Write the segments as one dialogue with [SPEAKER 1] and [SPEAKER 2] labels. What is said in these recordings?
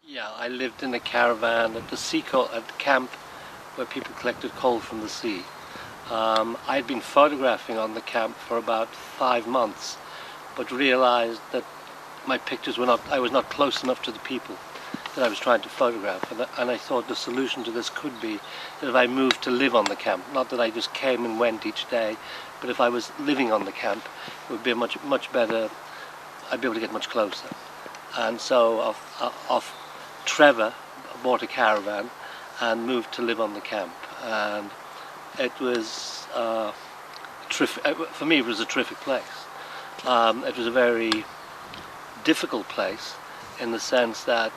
[SPEAKER 1] Yeah, I lived in a caravan at at the camp where people collected coal from the sea. I'd been photographing on the camp for about 5 months, but realized that my pictures were not, I was not close enough to the people that I was trying to photograph, and I thought the solution to this could be that if I moved to live on the camp, not that I just came and went each day, but if I was living on the camp, it would be a much better, I'd be able to get much closer. And so off Trevor bought a caravan and moved to live on the camp, and it was for me it was a terrific place. It was a very difficult place in the sense that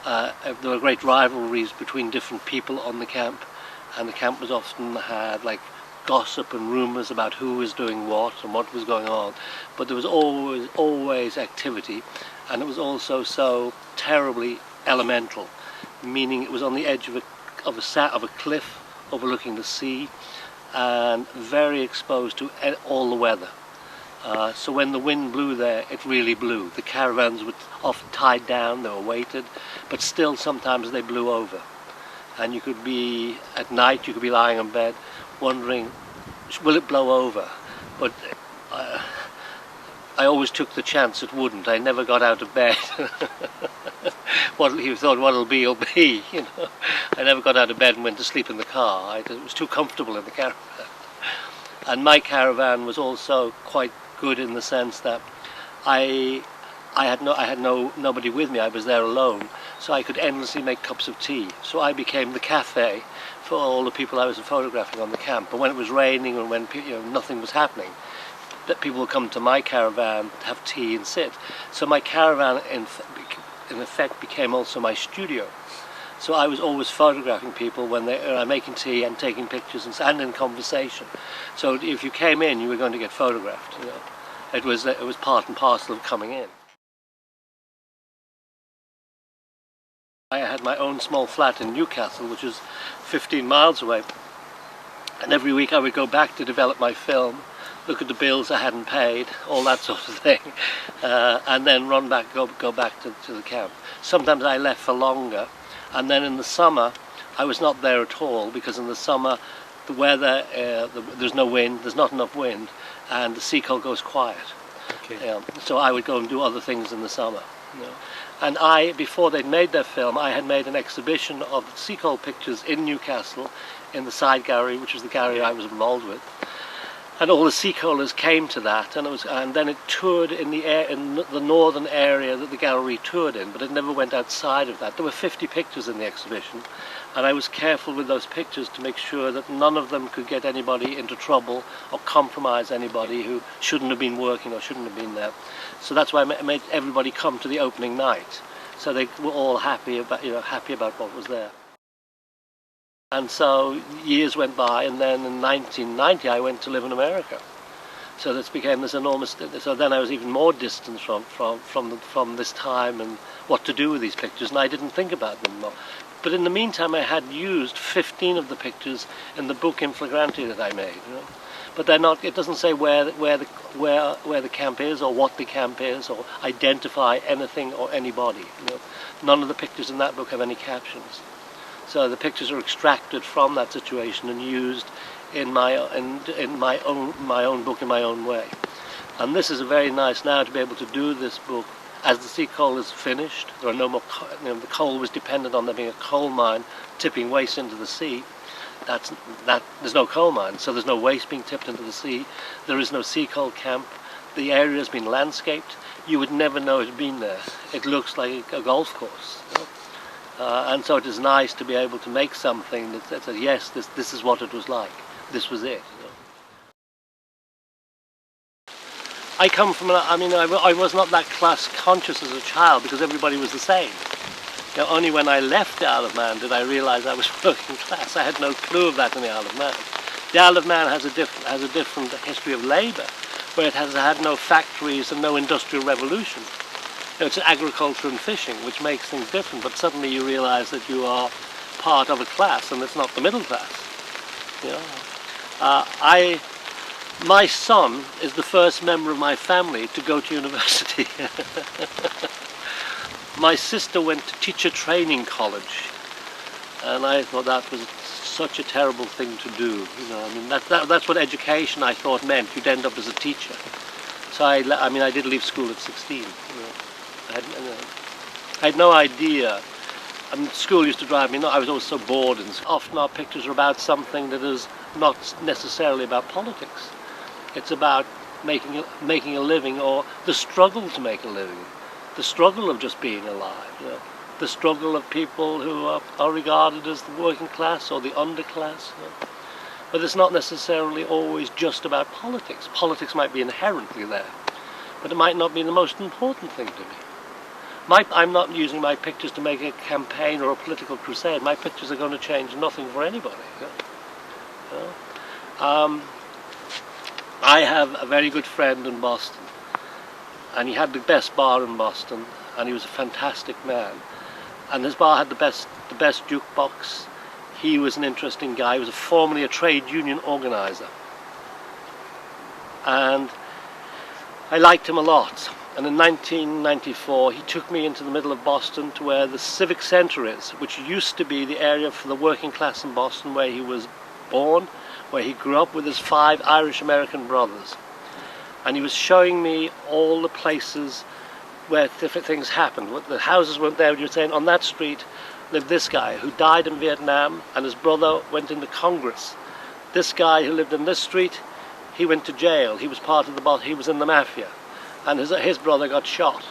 [SPEAKER 1] there were great rivalries between different people on the camp, and the camp was often had like gossip and rumours about who was doing what and what was going on, but there was always activity, and it was also so terribly elemental, meaning it was on the edge of a cliff overlooking the sea, and very exposed to all the weather. So when the wind blew there, it really blew. The caravans were often tied down, they were weighted, but still sometimes they blew over. And you could be, at night, you could be lying in bed wondering, will it blow over? But I always took the chance it wouldn't. I never got out of bed. You thought what'll be, will be, you know. I never got out of bed and went to sleep in the car. It was too comfortable in the caravan. And my caravan was also quite good in the sense that I had nobody with me. I was there alone, so I could endlessly make cups of tea. So I became the cafe for all the people I was photographing on the camp. But when it was raining and when nothing was happening, that people would come to my caravan, have tea and sit. So my caravan in effect became also my studio. So I was always photographing people when they are making tea and taking pictures and in conversation. So if you came in, you were going to get photographed. You know, it was part and parcel of coming in. I had my own small flat in Newcastle, which is 15 miles away, and every week I would go back to develop my film, look at the bills I hadn't paid, all that sort of thing, and then run back, go back to the camp. Sometimes I left for longer, and then in the summer I was not there at all, because in the summer the weather, there's no wind, there's not enough wind, and the sea coal goes quiet. Okay. So I would go and do other things in the summer. You know. And before they'd made their film, I had made an exhibition of sea coal pictures in Newcastle, in the side gallery, which was the gallery I was involved with. And all the sea coalers came to that, and then it toured in the northern area that the gallery toured in, but it never went outside of that. There were 50 pictures in the exhibition, and I was careful with those pictures to make sure that none of them could get anybody into trouble or compromise anybody who shouldn't have been working or shouldn't have been there. So that's why I made everybody come to the opening night, so they were all happy about what was there. And so years went by, and then in 1990 I went to live in America. So this became this enormous. So then I was even more distant from this time and what to do with these pictures, and I didn't think about them more. But in the meantime, I had used 15 of the pictures in the book In Flagranti that I made. You know? But they're not. It doesn't say where the camp is or what the camp is or identify anything or anybody. You know? None of the pictures in that book have any captions. So the pictures are extracted from that situation and used in my own book in my own way. And this is very nice now to be able to do this book as the sea coal is finished. There are no more. The coal was dependent on there being a coal mine tipping waste into the sea. There's no coal mine, so there's no waste being tipped into the sea. There is no sea coal camp. The area has been landscaped. You would never know it had been there. It looks like a golf course. You know? And so it is nice to be able to make something that says, yes, this is what it was like. This was it. You know? I come from, I was not that class conscious as a child because everybody was the same. You know, only when I left the Isle of Man did I realise I was working class. I had no clue of that in the Isle of Man. The Isle of Man has a different history of labour, where it has had no factories and no industrial revolution. You know, it's agriculture and fishing, which makes things different, but suddenly you realise that you are part of a class and it's not the middle class. You know? My son is the first member of my family to go to university. My sister went to teacher training college, and I thought that was such a terrible thing to do. You know, I mean, that's what education I thought meant. You'd end up as a teacher. So I mean, I did leave school at 16. You know. I had no idea. I mean, school used to drive me nuts. I was always so bored, and often our pictures are about something that is not necessarily about politics. It's about making a living, or the struggle to make a living, the struggle of just being alive. You know? The struggle of people who are regarded as the working class or the underclass. You know? But it's not necessarily always just about politics. Politics might be inherently there, but it might not be the most important thing to me. I'm not using my pictures to make a campaign or a political crusade. My pictures are going to change nothing for anybody. You know? I have a very good friend in Boston, and he had the best bar in Boston, and he was a fantastic man. And his bar had the best jukebox. He was an interesting guy. He was formerly a trade union organizer, and I liked him a lot. And in 1994 he took me into the middle of Boston to where the Civic Center is, which used to be the area for the working class in Boston, where he was born, where he grew up with his 5 Irish American brothers. And he was showing me all the places where different things happened. The houses weren't there. You were saying on that street lived this guy who died in Vietnam, and his brother went into Congress. This guy who lived in this street, he went to jail. He was part of he was in the mafia, and his brother got shot.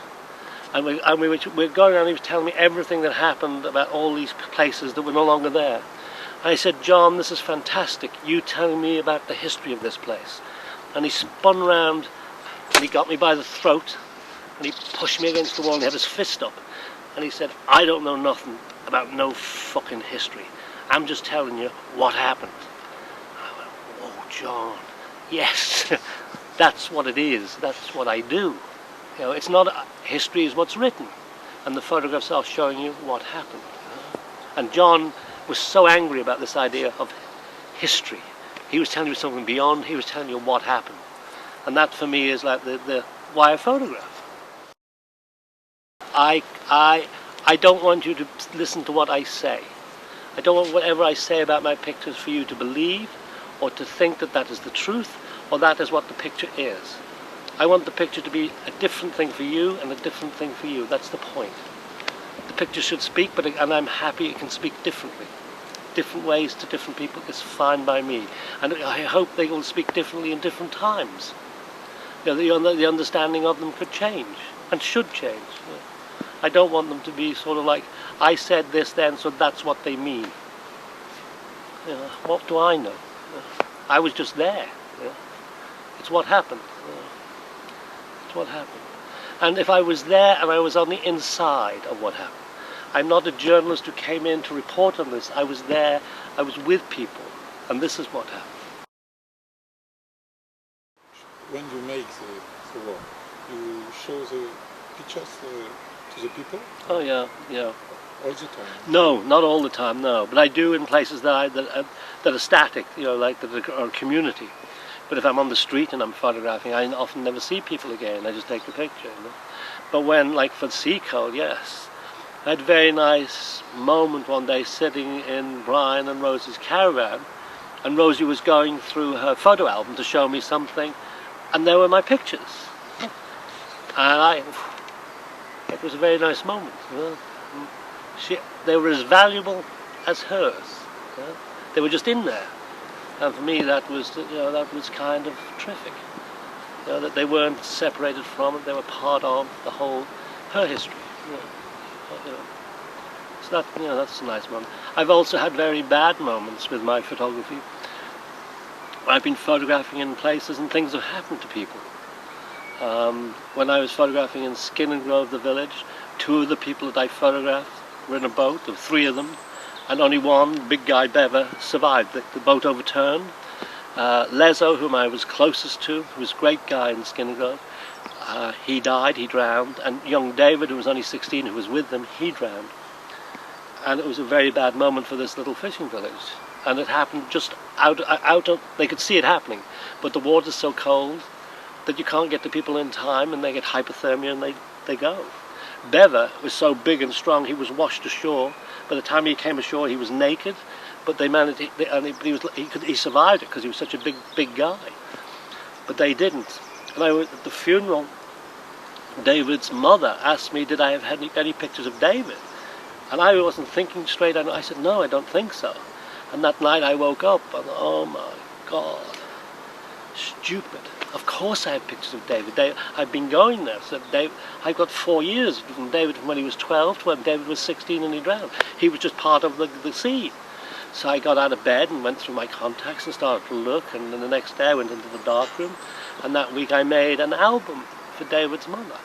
[SPEAKER 1] And we were going around, he was telling me everything that happened about all these places that were no longer there. And I said, John, this is fantastic. You telling me about the history of this place. And he spun round and he got me by the throat and he pushed me against the wall and he had his fist up. And he said, I don't know nothing about no fucking history. I'm just telling you what happened. I went, oh, John, yes, that's what it is. That's what I do. You know, it's not history is what's written, and the photographs are showing you what happened. And John was so angry about this idea of history. He was telling you something beyond. He was telling you what happened, and that for me is like the why I photograph. I don't want you to listen to what I say. I don't want whatever I say about my pictures for you to believe or to think that that is the truth or that is what the picture is. I want the picture to be a different thing for you and a different thing for you. That's the point. The picture should speak, and I'm happy it can speak differently. Different ways to different people is fine by me. And I hope they will speak differently in different times. You know, the understanding of them could change and should change. You know. I don't want them to be sort of like, I said this then, so that's what they mean. You know, what do I know? You know, I was just there. You know. It's what happened. You know. It's what happened. And if I was there and I was on the inside of what happened, I'm not a journalist who came in to report on this. I was there, I was with people, and this is what happened.
[SPEAKER 2] When you make the work, you show the pictures to the people?
[SPEAKER 1] Oh yeah, yeah.
[SPEAKER 2] All the time?
[SPEAKER 1] No, not all the time, no. But I do in places that are static, you know, like that are community. But if I'm on the street and I'm photographing, I often never see people again. I just take a picture. You know? But when, like for Seacoal, yes. I had a very nice moment one day sitting in Brian and Rosie's caravan, and Rosie was going through her photo album to show me something, and there were my pictures. And it was a very nice moment. You know? They were as valuable as hers. You know? They were just in there. And for me that was, you know, that was kind of terrific. You know, that they weren't separated from it, they were part of the whole, her history. You know? You know. So that, you know, that's a nice moment. I've also had very bad moments with my photography. I've been photographing in places and things have happened to people. When I was photographing in Skinner Grove, the village, 2 of the people that I photographed were in a boat, there were 3 of them, and only one, big guy Bever, survived. The boat overturned. Lezo, whom I was closest to, who was a great guy in Skinner Grove, he died, he drowned, and young David, who was only 16, who was with them, he drowned. And it was a very bad moment for this little fishing village. And it happened just out of, they could see it happening, but the water's so cold that you can't get the people in time, and they get hypothermia and they go. Bever was so big and strong he was washed ashore. By the time he came ashore he was naked, but they managed, he survived it because he was such a big guy. But they didn't. And I was at the funeral. David's mother asked me, did I have any pictures of David? And I wasn't thinking straight. I said, no, I don't think so. And that night I woke up and, oh my God, stupid. Of course I have pictures of David. I've been going there. So I've got 4 years from David, from when he was 12 to when David was 16 and he drowned. He was just part of the scene. So I got out of bed and went through my contacts and started to look, and then the next day I went into the darkroom, and that week I made an album for David's mother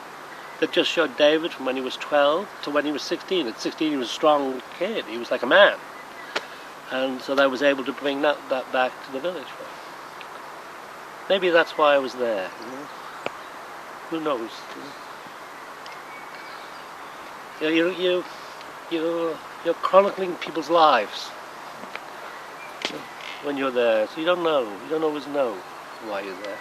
[SPEAKER 1] that just showed David from when he was 12 to when he was 16. At 16 he was a strong kid, he was like a man. And so I was able to bring that back to the village for him. Maybe that's why I was there. Who knows? You're chronicling people's lives when you're there, so you don't always know why you're there.